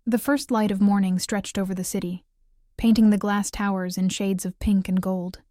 The first light of morning stretched over the city, painting the glass towers in shades of pink and gold.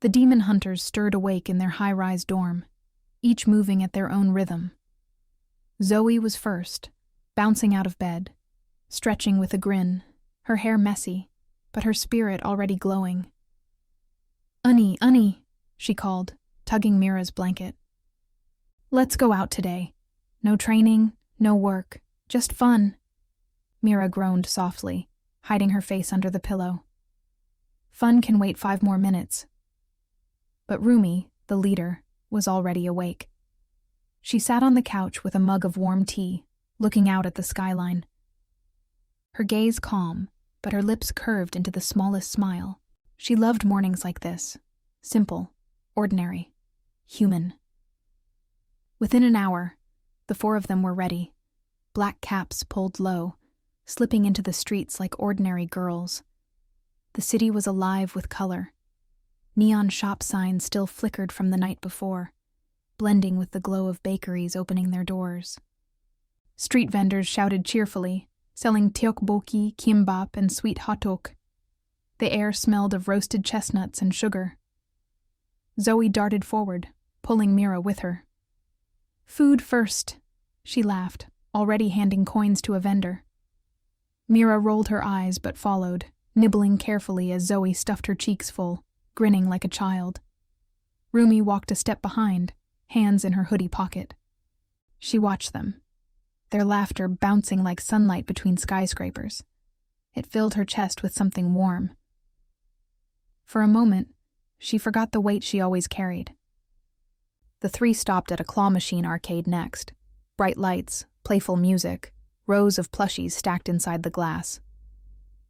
The demon hunters stirred awake in their high-rise dorm, each moving at their own rhythm. Zoey was first, bouncing out of bed, stretching with a grin, her hair messy, but her spirit already glowing. "Unnie, Unnie," she called, tugging Mira's blanket. "Let's go out today. No training, no work, just fun." Mira groaned softly, hiding her face under the pillow. Fun can wait 5 more minutes. But Rumi, the leader, was already awake. She sat on the couch with a mug of warm tea, looking out at the skyline. Her gaze calm, but her lips curved into the smallest smile. She loved mornings like this. Simple, ordinary, human. Within an hour, the 4 of them were ready, black caps pulled low, slipping into the streets like ordinary girls. The city was alive with color. Neon shop signs still flickered from the night before, blending with the glow of bakeries opening their doors. Street vendors shouted cheerfully, selling tteokbokki, kimbap, and sweet hotdog. The air smelled of roasted chestnuts and sugar. Zoey darted forward, pulling Mira with her. "Food first," she laughed, already handing coins to a vendor. Mira rolled her eyes but followed, nibbling carefully as Zoey stuffed her cheeks full, grinning like a child. Rumi walked a step behind, hands in her hoodie pocket. She watched them, their laughter bouncing like sunlight between skyscrapers. It filled her chest with something warm. For a moment, she forgot the weight she always carried. The 3 stopped at a claw machine arcade next. Bright lights, playful music, rows of plushies stacked inside the glass.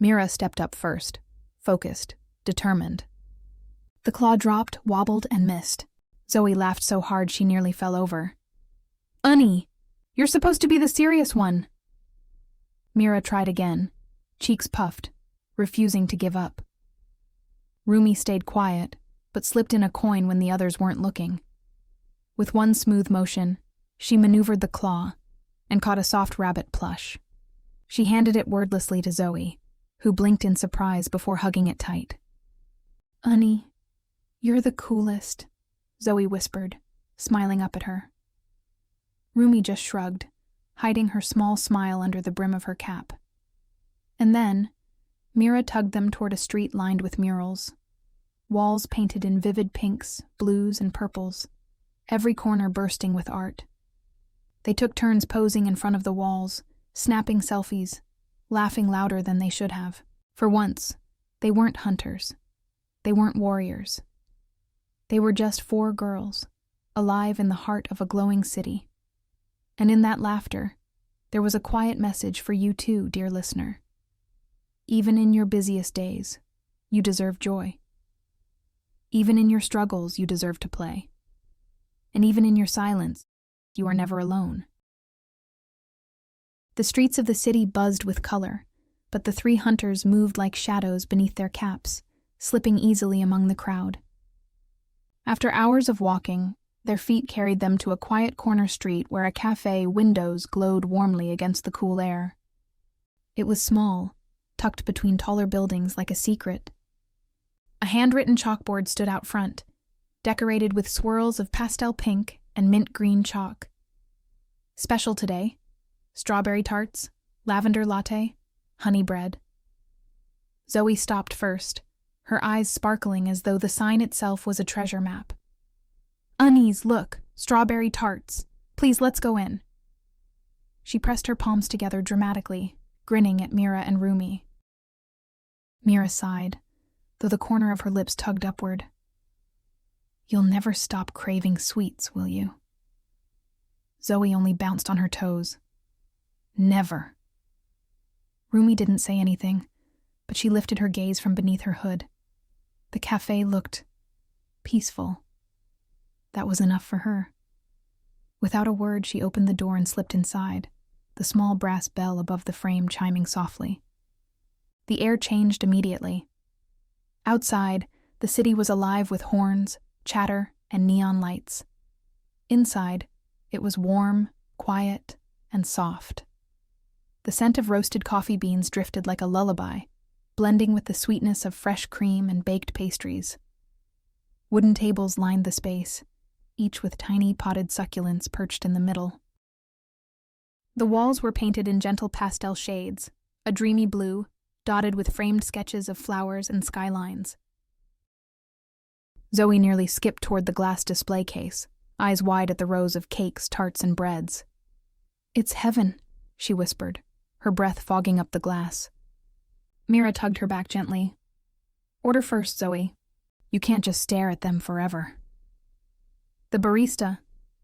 Mira stepped up first, focused, determined. The claw dropped, wobbled, and missed. Zoey laughed so hard she nearly fell over. "Unnie, you're supposed to be the serious one." Mira tried again, cheeks puffed, refusing to give up. Rumi stayed quiet, but slipped in a coin when the others weren't looking. With one smooth motion, she maneuvered the claw and caught a soft rabbit plush. She handed it wordlessly to Zoey, who blinked in surprise before hugging it tight. "Unnie, you're the coolest," Zoey whispered, smiling up at her. Rumi just shrugged, hiding her small smile under the brim of her cap. And then, Mira tugged them toward a street lined with murals. Walls painted in vivid pinks, blues, and purples, every corner bursting with art. They took turns posing in front of the walls, snapping selfies, laughing louder than they should have. For once, they weren't hunters. They weren't warriors. They were just 4 girls, alive in the heart of a glowing city. And in that laughter, there was a quiet message for you too, dear listener. Even in your busiest days, you deserve joy. Even in your struggles, you deserve to play. And even in your silence, you are never alone. The streets of the city buzzed with color, but the 3 hunters moved like shadows beneath their caps, slipping easily among the crowd. After hours of walking, their feet carried them to a quiet corner street where a café windows glowed warmly against the cool air. It was small, tucked between taller buildings like a secret. A handwritten chalkboard stood out front, decorated with swirls of pastel pink and mint green chalk. Special today: strawberry tarts, lavender latte, honey bread. Zoey stopped first, her eyes sparkling as though the sign itself was a treasure map. "Unnies, look, strawberry tarts. Please, let's go in." She pressed her palms together dramatically, grinning at Mira and Rumi. Mira sighed, though the corner of her lips tugged upward. "You'll never stop craving sweets, will you?" Zoey only bounced on her toes. "Never." Rumi didn't say anything, but she lifted her gaze from beneath her hood. The café looked peaceful. That was enough for her. Without a word, she opened the door and slipped inside, the small brass bell above the frame chiming softly. The air changed immediately. Outside, the city was alive with horns, chatter, and neon lights. Inside, it was warm, quiet, and soft. The scent of roasted coffee beans drifted like a lullaby, blending with the sweetness of fresh cream and baked pastries. Wooden tables lined the space, each with tiny potted succulents perched in the middle. The walls were painted in gentle pastel shades, a dreamy blue, dotted with framed sketches of flowers and skylines. Zoey nearly skipped toward the glass display case, eyes wide at the rows of cakes, tarts, and breads. "It's heaven," she whispered, her breath fogging up the glass. Mira tugged her back gently. "Order first, Zoey. You can't just stare at them forever." The barista,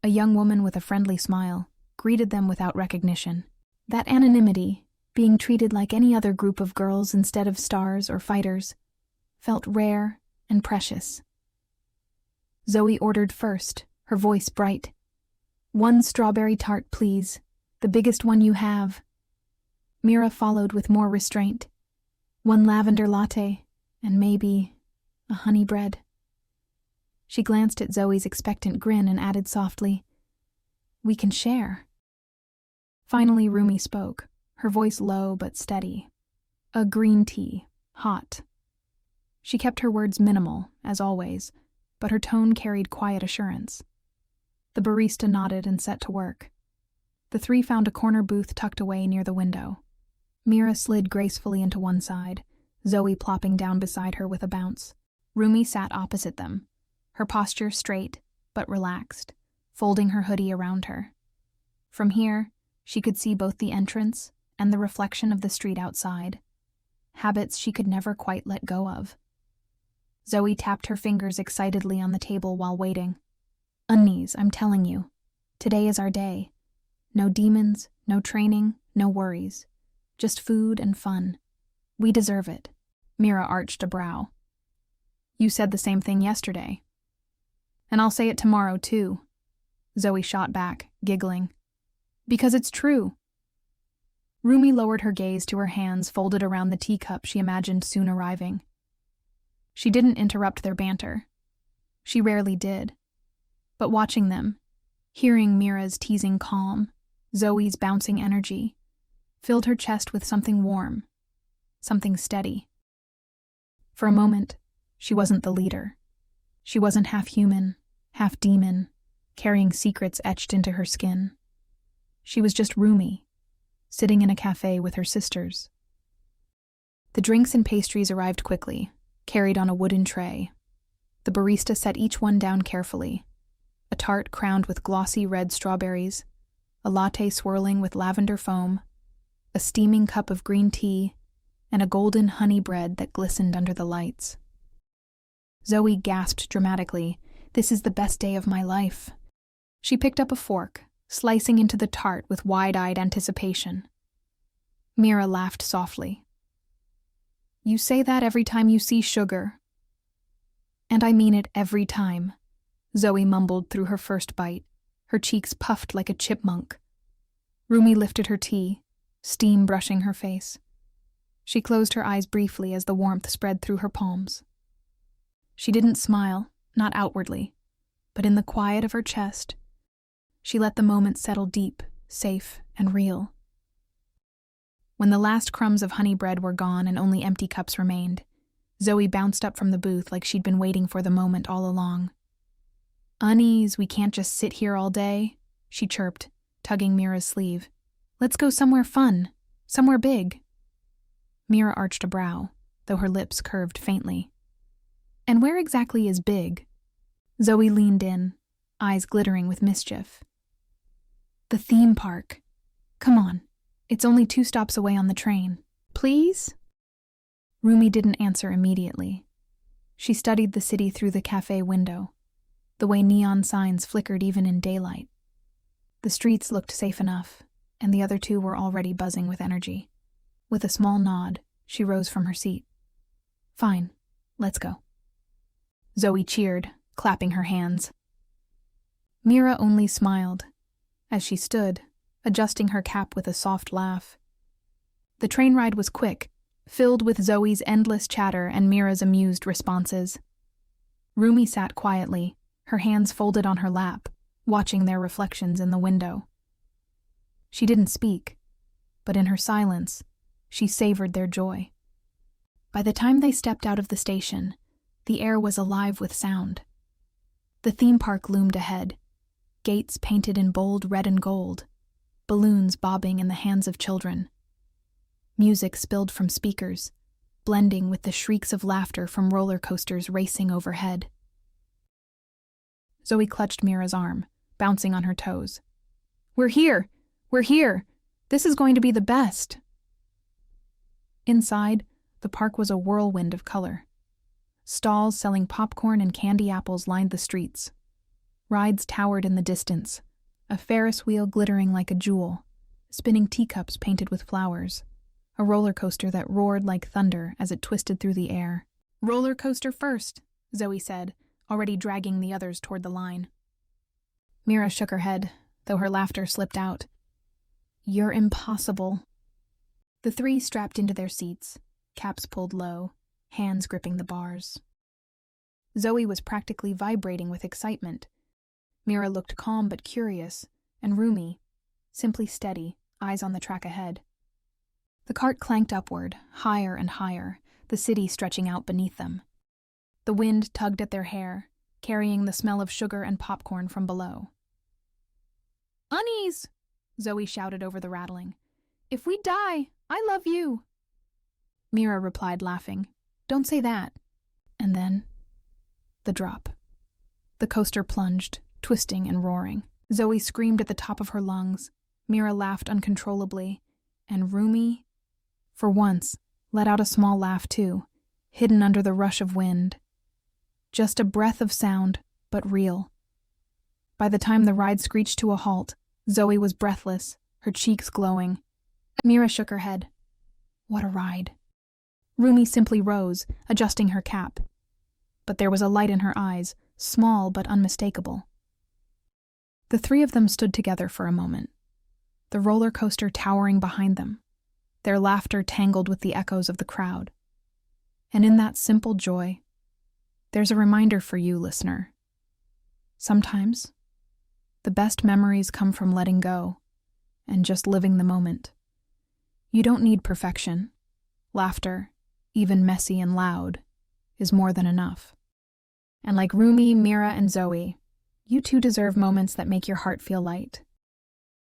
a young woman with a friendly smile, greeted them without recognition. That anonymity, being treated like any other group of girls instead of stars or fighters, felt rare and precious. Zoey ordered first, her voice bright. "One strawberry tart, please. The biggest one you have." Mira followed with more restraint. "One lavender latte, and maybe a honey bread." She glanced at Zoey's expectant grin and added softly, "We can share." Finally, Rumi spoke, her voice low but steady. "A green tea, hot." She kept her words minimal, as always, but her tone carried quiet assurance. The barista nodded and set to work. The three found a corner booth tucked away near the window. Mira slid gracefully into one side, Zoey plopping down beside her with a bounce. Rumi sat opposite them, her posture straight but relaxed, folding her hoodie around her. From here, she could see both the entrance and the reflection of the street outside, habits she could never quite let go of. Zoey tapped her fingers excitedly on the table while waiting. "Unnies, I'm telling you, today is our day. No demons, no training, no worries. Just food and fun. We deserve it." Mira arched a brow. "You said the same thing yesterday." "And I'll say it tomorrow, too." Zoey shot back, giggling. "Because it's true." Rumi lowered her gaze to her hands folded around the teacup she imagined soon arriving. She didn't interrupt their banter. She rarely did. But watching them, hearing Mira's teasing calm, Zoey's bouncing energy, filled her chest with something warm, something steady. For a moment, she wasn't the leader. She wasn't half human, half demon, carrying secrets etched into her skin. She was just Rumi, sitting in a cafe with her sisters. The drinks and pastries arrived quickly, carried on a wooden tray. The barista set each one down carefully. A tart crowned with glossy red strawberries, a latte swirling with lavender foam, a steaming cup of green tea, and a golden honey bread that glistened under the lights. Zoey gasped dramatically, "This is the best day of my life." She picked up a fork, slicing into the tart with wide-eyed anticipation. Mira laughed softly. "You say that every time you see sugar." "And I mean it every time," Zoey mumbled through her first bite, her cheeks puffed like a chipmunk. Rumi lifted her tea, steam brushing her face. She closed her eyes briefly as the warmth spread through her palms. She didn't smile, not outwardly, but in the quiet of her chest, she let the moment settle deep, safe, and real. When the last crumbs of honey bread were gone and only empty cups remained, Zoey bounced up from the booth like she'd been waiting for the moment all along. "Unnies, we can't just sit here all day," she chirped, tugging Mira's sleeve. "Let's go somewhere fun, somewhere big." Mira arched a brow, though her lips curved faintly. "And where exactly is big?" Zoey leaned in, eyes glittering with mischief. "The theme park. Come on, it's only 2 stops away on the train. Please?" Rumi didn't answer immediately. She studied the city through the cafe window, the way neon signs flickered even in daylight. The streets looked safe enough, and the other two were already buzzing with energy. With a small nod, she rose from her seat. "Fine, let's go." Zoey cheered, clapping her hands. Mira only smiled, as she stood, adjusting her cap with a soft laugh. The train ride was quick, filled with Zoey's endless chatter and Mira's amused responses. Rumi sat quietly, her hands folded on her lap, watching their reflections in the window. She didn't speak, but in her silence, she savored their joy. By the time they stepped out of the station, the air was alive with sound. The theme park loomed ahead, gates painted in bold red and gold, balloons bobbing in the hands of children. Music spilled from speakers, blending with the shrieks of laughter from roller coasters racing overhead. Zoey clutched Mira's arm, bouncing on her toes. "We're here! We're here! This is going to be the best!" Inside, the park was a whirlwind of color. Stalls selling popcorn and candy apples lined the streets. Rides towered in the distance, a Ferris wheel glittering like a jewel, spinning teacups painted with flowers, a roller coaster that roared like thunder as it twisted through the air. "Roller coaster first," Zoey said, already dragging the others toward the line. Mira shook her head, though her laughter slipped out. "You're impossible." The three strapped into their seats, caps pulled low, hands gripping the bars. Zoey was practically vibrating with excitement. Mira looked calm but curious, and Rumi, simply steady, eyes on the track ahead. The cart clanked upward, higher and higher, the city stretching out beneath them. The wind tugged at their hair, carrying the smell of sugar and popcorn from below. "Unease!" Zoey shouted over the rattling. "If we die, I love you." Mira replied, laughing, "Don't say that." And then, the drop. The coaster plunged, twisting and roaring. Zoey screamed at the top of her lungs. Mira laughed uncontrollably, and Rumi, for once, let out a small laugh too, hidden under the rush of wind. Just a breath of sound, but real. By the time the ride screeched to a halt, Zoey was breathless, her cheeks glowing. Mira shook her head. What a ride. Rumi simply rose, adjusting her cap. But there was a light in her eyes, small but unmistakable. The three of them stood together for a moment, the roller coaster towering behind them, their laughter tangled with the echoes of the crowd. And in that simple joy, there's a reminder for you, listener. Sometimes, the best memories come from letting go and just living the moment. You don't need perfection. Laughter, even messy and loud, is more than enough. And like Rumi, Mira, and Zoey, you too deserve moments that make your heart feel light.